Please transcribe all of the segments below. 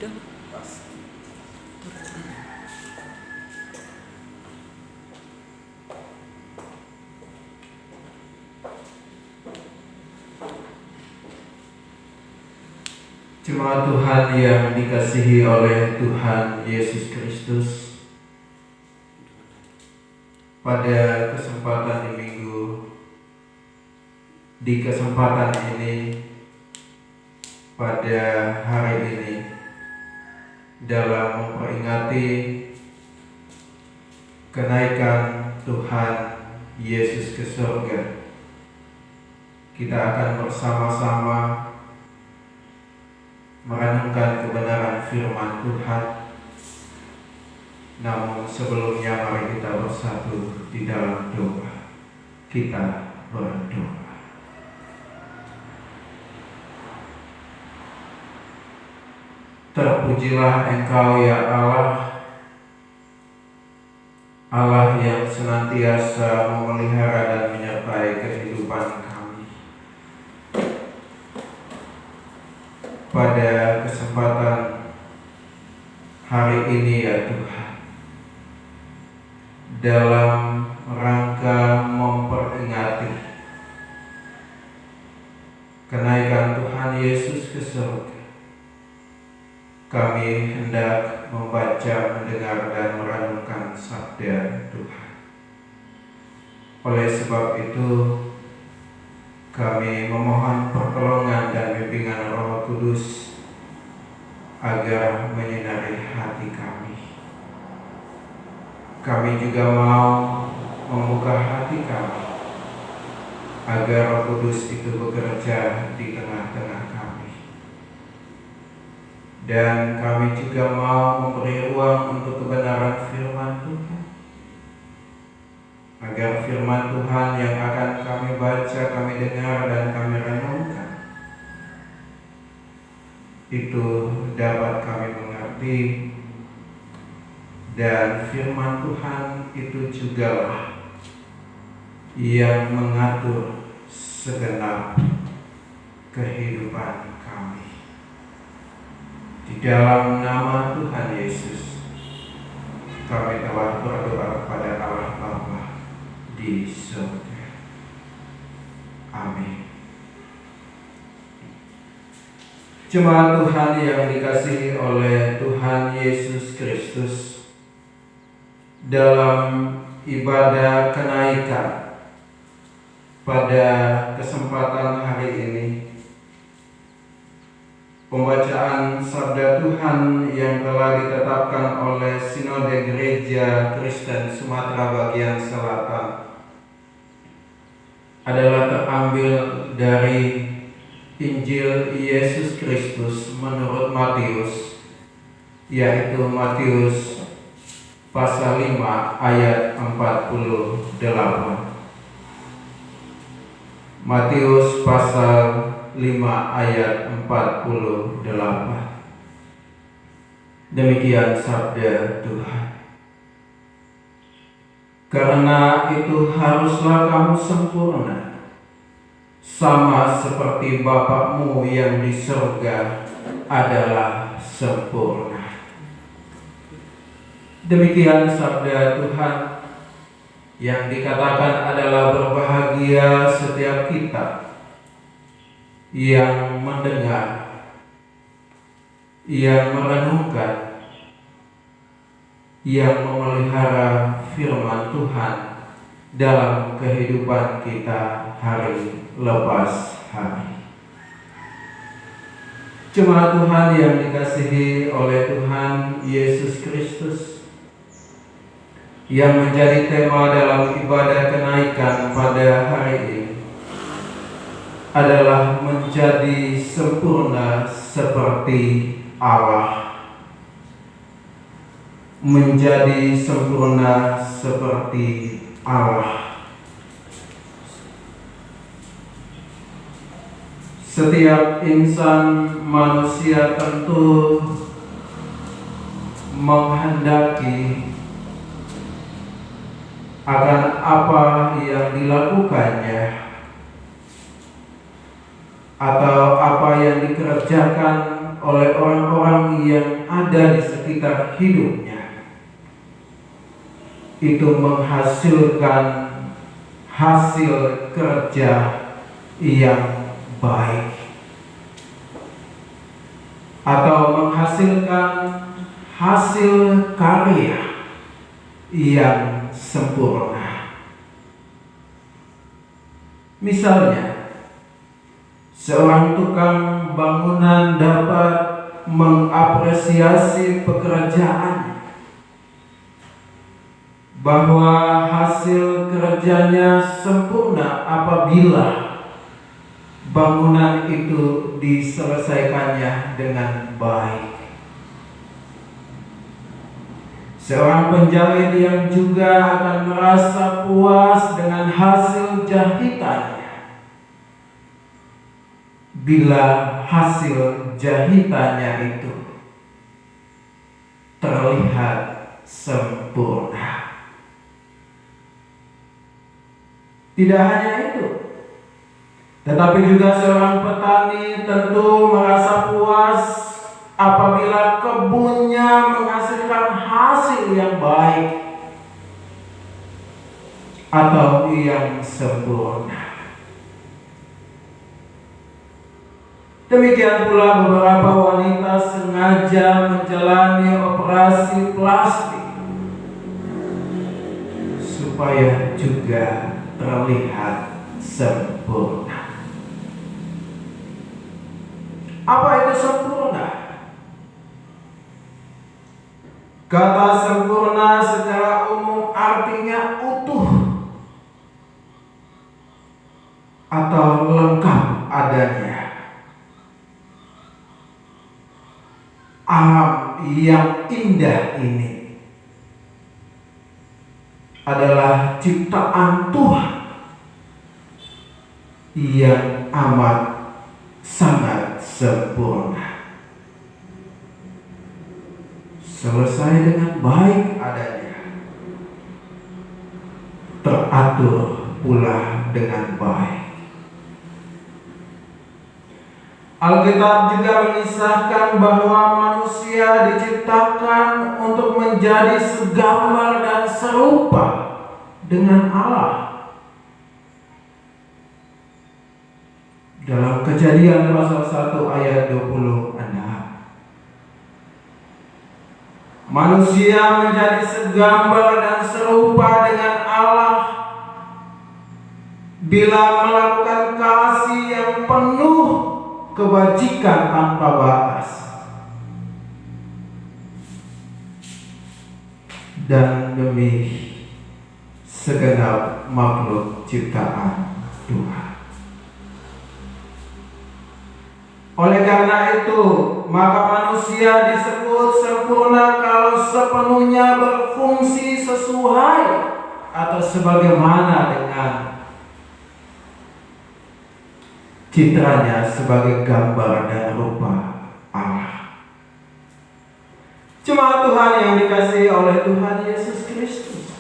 Udah pas. Jemaat Tuhan yang dikasihi oleh Tuhan Yesus Kristus, pada kesempatan di kesempatan ini, pada hari ini, dalam memperingati kenaikan Tuhan Yesus ke surga, kita akan bersama-sama merenungkan kebenaran firman Tuhan. Namun sebelumnya mari kita bersatu di dalam doa. Kita berdoa. Terpujilah Engkau ya Allah, Allah yang senantiasa memelihara dan menyertai kehidupan kami. Pada kesempatan hari ini ya Tuhan, dalam rangka memperingati kenaikan Tuhan Yesus ke surga, kami hendak membaca, mendengar, dan merenungkan sabda Tuhan. Oleh sebab itu, kami memohon pertolongan dan bimbingan Roh Kudus agar menyinari hati kami. Kami juga mau membuka hati kami agar Roh Kudus itu bekerja di tengah-tengah kami. Dan kami juga mau memberi ruang untuk kebenaran firman Tuhan, agar firman Tuhan yang akan kami baca, kami dengar, dan kami renungkan itu dapat kami mengerti. Dan firman Tuhan itu jugalah yang mengatur segenap kehidupan kami. Di dalam nama Tuhan Yesus, kami telah berdoa kepada Allah Bapa di surga. Amin. Jemaat Tuhan yang dikasihi oleh Tuhan Yesus Kristus, dalam ibadah kenaikan pada kesempatan hari ini, pembacaan sabda Tuhan yang telah ditetapkan oleh Sinode Gereja Kristen Sumatera Bagian Selatan adalah terambil dari Injil Yesus Kristus menurut Matius, yaitu Matius pasal 5 ayat 48. Matius pasal 5 ayat 48. Demikian sabda Tuhan. Karena itu haruslah kamu sempurna, sama seperti Bapakmu yang di surga adalah sempurna. Demikian sabda Tuhan, yang dikatakan adalah berbahagia setiap kita yang mendengar, yang merenungkan, yang memelihara firman Tuhan dalam kehidupan kita hari lepas hari. Jemaat Tuhan yang dikasihi oleh Tuhan Yesus Kristus, yang menjadi tema dalam ibadah kenaikan pada hari ini adalah menjadi sempurna seperti Allah. Menjadi sempurna seperti Allah. Setiap insan manusia tentu menghendaki akan apa yang dilakukannya atau apa yang dikerjakan oleh orang-orang yang ada di sekitar hidupnya itu menghasilkan hasil kerja yang baik atau menghasilkan hasil karya yang sempurna. Misalnya, seorang tukang bangunan dapat mengapresiasi pekerjaannya, bahwa hasil kerjanya sempurna apabila bangunan itu diselesaikannya dengan baik. Seorang penjahit yang juga akan merasa puas dengan hasil jahitannya bila hasil jahitannya itu terlihat sempurna. Tidak hanya itu, tetapi juga seorang petani tentu merasa puas apabila kebunnya menghasilkan hasil yang baik atau yang sempurna. Demikian pula beberapa wanita sengaja menjalani operasi plastik supaya juga terlihat sempurna. Apa itu sempurna? Kata sempurna secara umum artinya utuh atau lengkap adanya. Alam yang indah ini adalah ciptaan Tuhan yang amat sangat sempurna, selesai dengan baik adanya, teratur pula dengan baik. Alkitab juga mengisahkan bahwa manusia diciptakan untuk menjadi segambar dan serupa dengan Allah. Dalam Kejadian pasal 1 ayat 26, manusia menjadi segambar dan serupa dengan Allah bila melakukan kasih yang penuh kebajikan tanpa batas, dan demi segenap makhluk ciptaan Tuhan. Oleh karena itu, maka manusia disebut sempurna kalau sepenuhnya berfungsi sesuai atau sebagaimana dengan citranya sebagai gambar dan rupa Allah. Jemaat Tuhan yang dikasihi oleh Tuhan Yesus Kristus,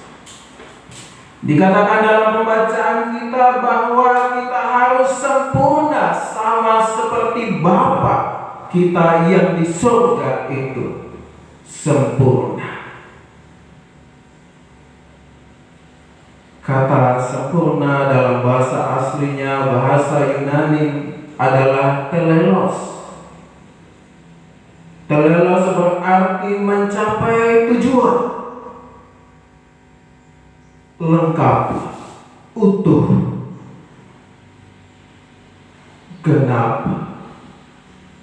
dikatakan dalam pembacaan kita bahwa kita harus sempurna sama seperti Bapa kita yang di surga itu sempurna. Kata sempurna dalam bahasa aslinya, bahasa Yunani, adalah telelos. Telelos berarti mencapai tujuan, lengkap, utuh, genap,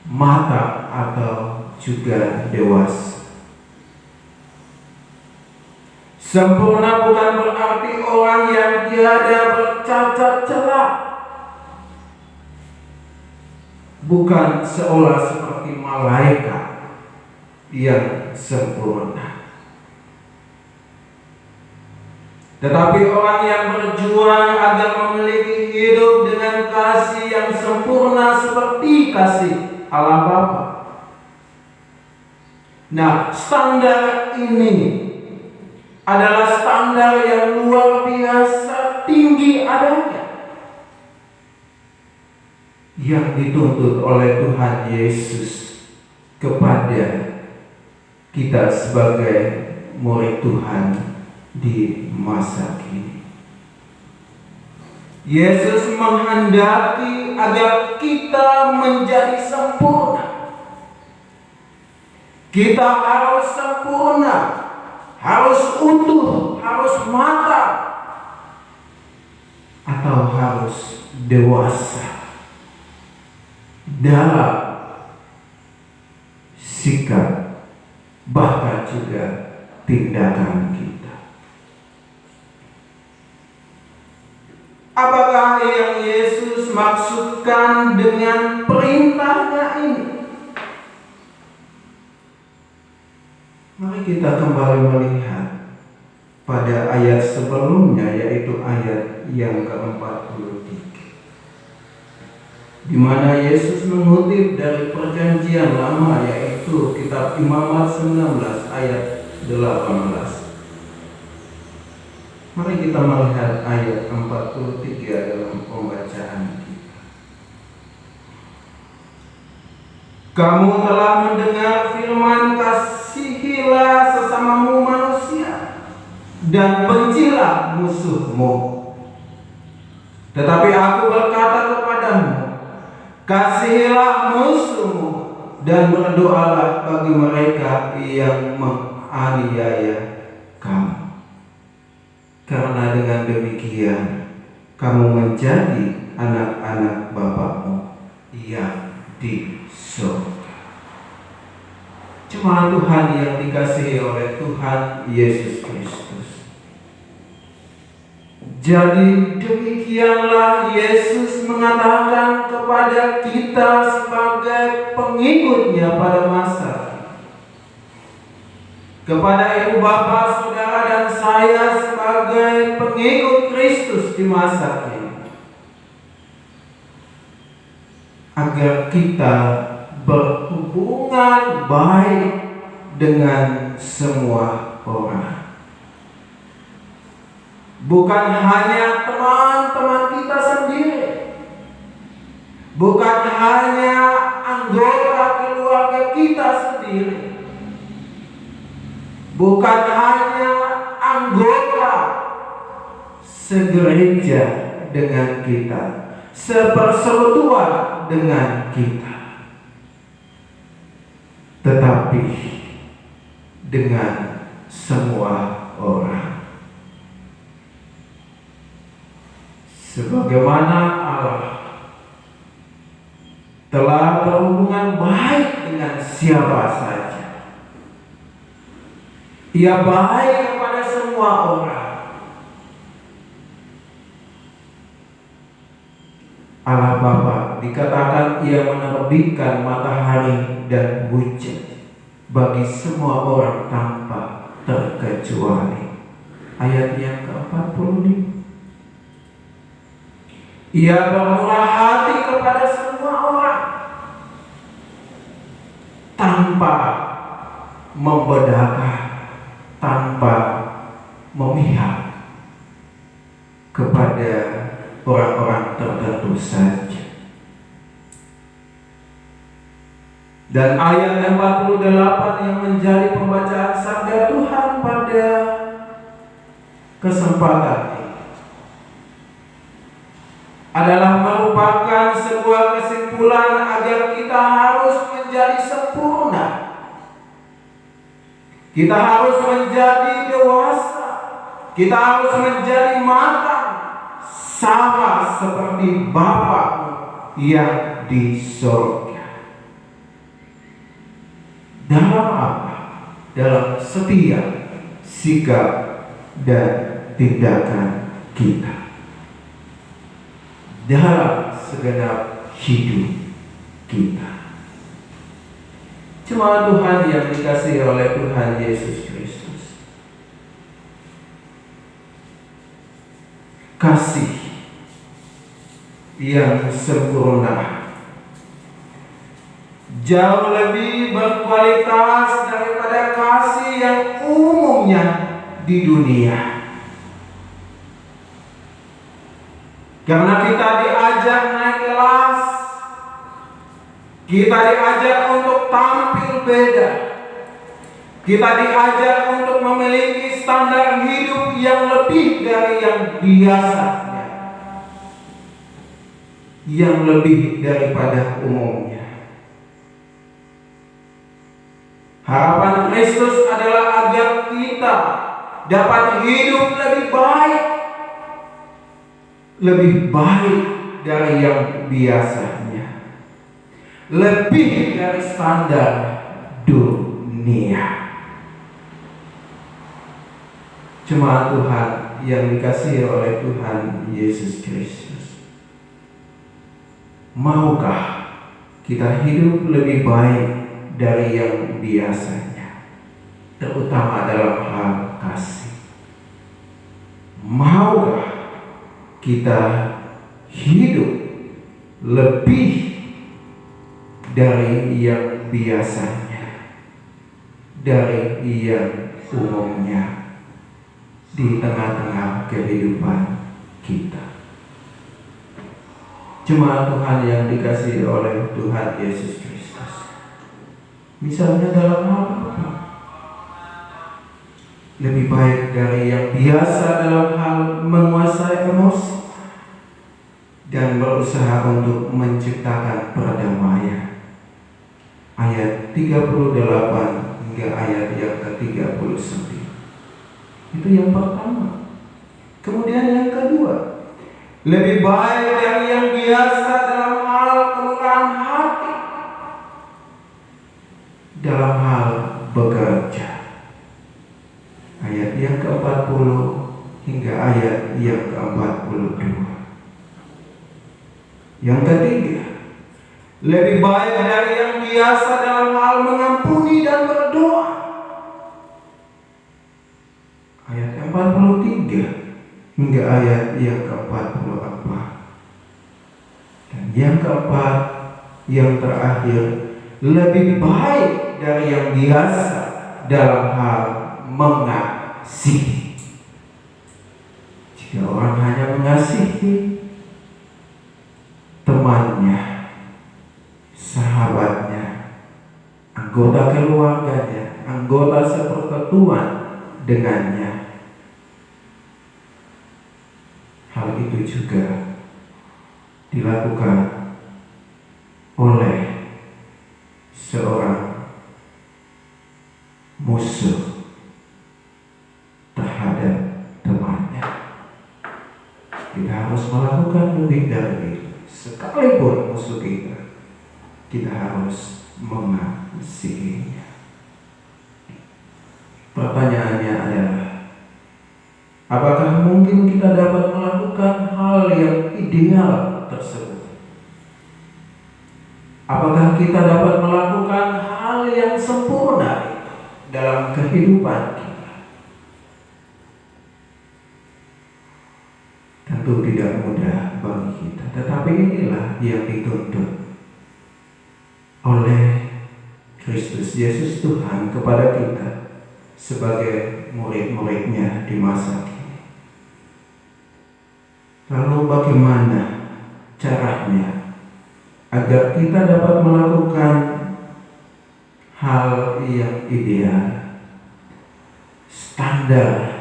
matang atau juga dewasa. Sempurna bukan berarti orang yang tiada bercacat celah, bukan seolah seperti malaikat yang sempurna, tetapi orang yang berjuang agar memiliki hidup dengan kasih yang sempurna seperti kasih Allah Bapa. Nah, standar ini adalah standar yang luar biasa tinggi adanya, yang dituntut oleh Tuhan Yesus kepada kita sebagai murid Tuhan di masa kini. Yesus menghendaki agar kita menjadi sempurna. Kita harus sempurna, harus utuh, harus matang, atau harus dewasa dalam sikap, bahkan juga tindakan kita. Apakah yang Yesus maksudkan dengan perintahnya ini? Mari kita kembali melihat pada ayat sebelumnya, yaitu ayat yang ke-43, di mana Yesus mengutip dari Perjanjian Lama, yaitu kitab Imamat 19 ayat 18. Mari kita melihat ayat 43 dalam pembacaan kita. Kamu telah mendengar firman, kasihilah sesamamu manusia dan bencilah musuhmu. Tetapi aku berkata kepadamu, kasihilah musuhmu dan berdoalah bagi mereka yang menganiaya kamu. Karena dengan demikian kamu menjadi anak-anak Bapa-mu yang di surga. Jemaat Tuhan yang dikasihi oleh Tuhan Yesus Kristus. Jadi demikianlah Yesus mengatakan kepada kita sebagai pengikutnya pada masa, kepada ibu bapa, saudara, dan saya sebagai pengikut Kristus di masa ini, agar kita berhubungan baik dengan semua orang. Bukan hanya teman-teman kita sendiri, bukan hanya anggota keluarga kita sendiri, bukan hanya anggota segereja dengan kita, sepersekutuan dengan kita, tetapi dengan semua orang. Sebagaimana Allah telah berhubungan baik dengan siapa saja, Ia baik kepada semua orang. Allah Bapa dikatakan Ia menerbitkan matahari dan hujan bagi semua orang tanpa terkecuali. Ayat yang ke-45. Ia bermurah hati kepada semua orang tanpa membedakan, tanpa memihak kepada orang-orang tertentu saja. Dan ayat 48 yang menjadi pembacaan sabda Tuhan pada kesempatan ini adalah merupakan sebuah kesimpulan agar kita harus menjadi sempurna. Kita harus menjadi dewasa. Kita harus menjadi matang, sama seperti Bapa yang di surga. Dalam apa? Dalam setiap sikap dan tindakan kita, dalam segenap hidup kita. Jemaat Tuhan yang dikasihi oleh Tuhan Yesus Kristus, kasih yang sempurna jauh lebih berkualitas daripada kasih yang umumnya di dunia. Karena kita diajak naik kelas, Kita diajar untuk tampil beda. Kita diajar untuk memiliki standar hidup yang lebih dari yang biasanya, yang lebih daripada umumnya. Harapan Kristus adalah agar kita dapat hidup lebih baik dari yang biasanya, lebih dari standar dunia. Jemaat Tuhan yang dikasihi oleh Tuhan Yesus Kristus, maukah kita hidup lebih baik dari yang biasanya, terutama dalam hal kasih? Maukah kita hidup lebih dari yang biasanya, dari yang umumnya di tengah-tengah kehidupan kita? Jemaat Tuhan yang dikasihi oleh Tuhan Yesus Kristus, misalnya dalam hal apa? Lebih baik dari yang biasa dalam hal menguasai emosi dan berusaha untuk menciptakan perdamaian. Ayat 38 hingga ayat yang ke-39. Itu yang pertama. Kemudian yang kedua, lebih baik dari yang biasa dalam hal kemurahan hati, dalam hal bekerja. Ayat yang ke-40 hingga ayat yang ke-42. Yang ketiga, lebih baik dari yang biasa dalam hal mengampuni dan berdoa. Ayat yang 43 hingga ayat yang ke-44. Dan yang keempat, yang terakhir, lebih baik dari yang biasa dalam hal mengasihi. Jika orang hanya mengasihi temannya, sahabatnya, anggota keluarganya, anggota sepersekutuan dengannya, hal itu juga dilakukan oleh seorang musuh terhadap temannya. Kita harus melakukan lebih dari itu. Sekalipun musuh kita harus mengasihinya. Pertanyaannya adalah, apakah mungkin kita dapat melakukan hal yang ideal tersebut? Apakah kita dapat melakukan hal yang sempurna itu dalam kehidupan kita? Tentu tidak mudah bagi kita, tetapi inilah yang dituntut oleh Kristus Yesus Tuhan kepada kita sebagai murid-muridnya di masa kini. Lalu bagaimana caranya agar kita dapat melakukan hal yang ideal, standar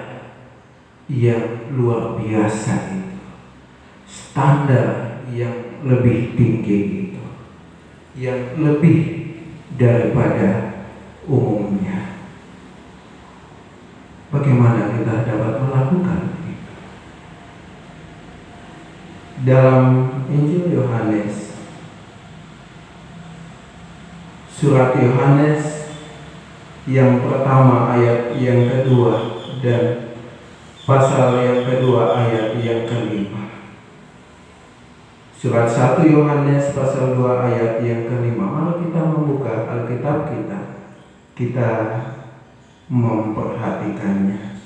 yang luar biasa itu, standar yang lebih tinggi itu, yang lebih daripada umumnya? Bagaimana kita dapat melakukan itu? Dalam Injil Yohanes, surat Yohanes yang pertama ayat yang kedua dan pasal yang kedua ayat yang kelima. Surat 1 Yohanes pasal 2 ayat yang kelima. Mari kita membuka Alkitab kita memperhatikannya.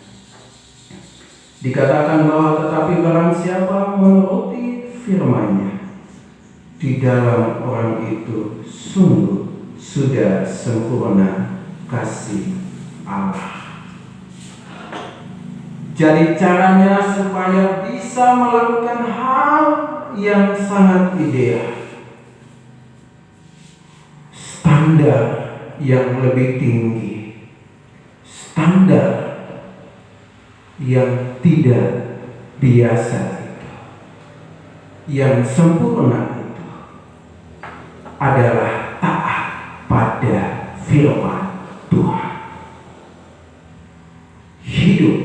Dikatakan bahwa tetapi barang siapa menuruti firman-Nya, di dalam orang itu sungguh sudah sempurna kasih Allah. Jadi caranya supaya bisa melakukan hal yang sangat ideal, standar yang lebih tinggi, standar yang tidak biasa itu, yang sempurna itu adalah taat pada firman Tuhan. Hidup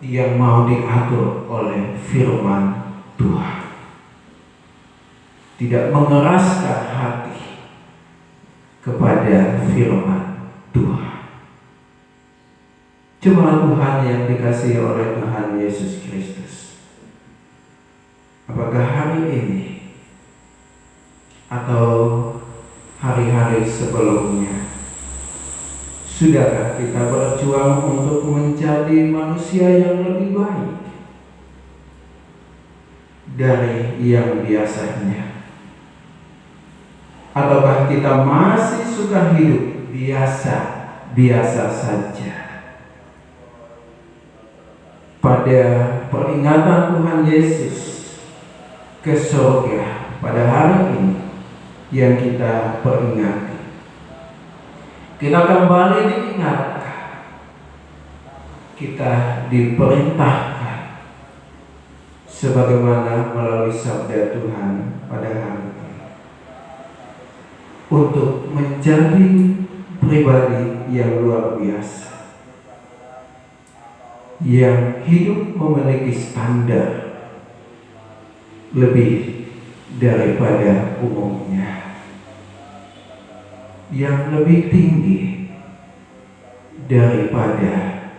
yang mau diatur oleh firman Tuhan, tidak mengeraskan hati kepada firman Tuhan. Jemaat Tuhan yang dikasihi oleh Tuhan Yesus Kristus, apakah hari ini atau hari-hari sebelumnya sudahkah kita berjuang untuk menjadi manusia yang lebih baik dari yang biasanya? Ataukah kita masih suka hidup biasa-biasa saja? Pada peringatan Tuhan Yesus ke surga pada hari ini yang kita peringati, kita kembali diingatkan, kita diperintahkan sebagaimana melalui sabda Tuhan pada hari ini untuk menjadi pribadi yang luar biasa, yang hidup memiliki standar lebih daripada umumnya, yang lebih tinggi daripada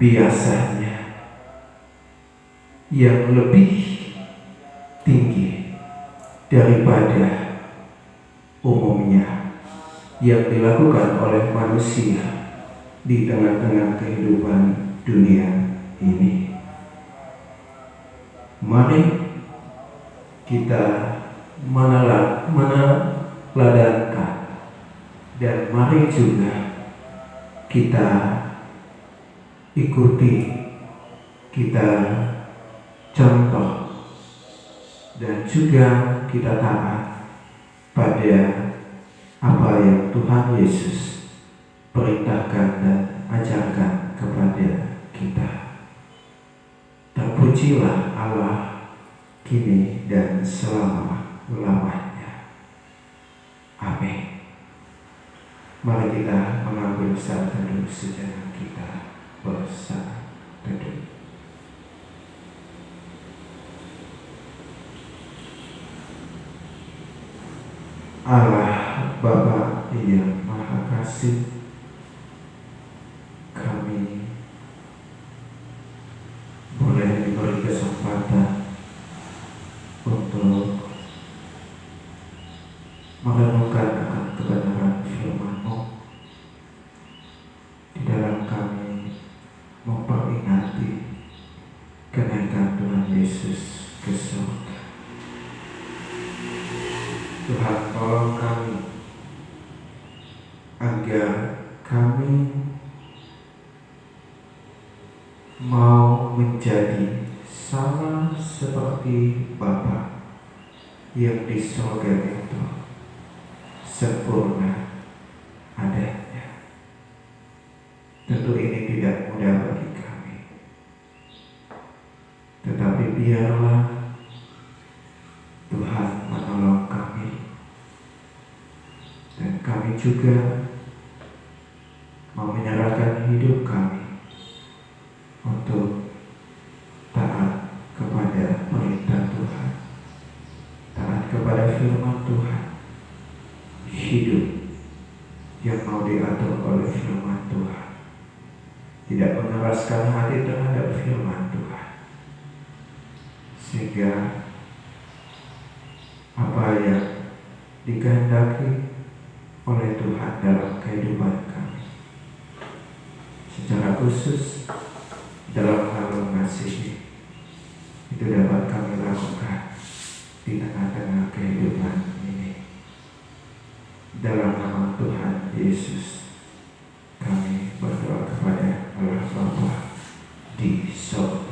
biasanya, yang lebih tinggi daripada umumnya yang dilakukan oleh manusia di tengah-tengah kehidupan dunia ini. Mari kita meneladankan, dan mari juga kita ikuti, kita contoh, dan juga kita taat pada apa yang Tuhan Yesus perintahkan dan ajarkan kepada kita. Terpujilah Allah kini dan selama-lamanya. Amin. Mari kita mengambil saat teduh sejenak, kita bersaat teduh. Allah Bapa yang Maha Kasih, kami boleh diberi kesempatan untuk merenungkan akan kebenaran firman-Mu. Di dalam kami memperingati kenaikan Tuhan Yesus ke surga. Tuhan, tolong kami agar kami mau menjadi sama seperti Bapa yang di surga itu, sempurna adanya. Tentu ini tidak mudah bagi kami, tetapi biarlah Tuhan menolong kami, dan kami juga mau menyerahkan hidup kami untuk taat kepada perintah Tuhan, taat kepada firman Tuhan, hidup yang mau diatur oleh firman Tuhan, tidak mengeraskan hati terhadap firman Tuhan, sehingga apa yang dikehendaki oleh Tuhan dalam kehidupan kami, secara khusus dalam hal mengasihi, itu dapat kami lakukan di tengah-tengah kehidupan ini. Dalam nama Tuhan Yesus kami berdoa kepada Allah Bapa di surga.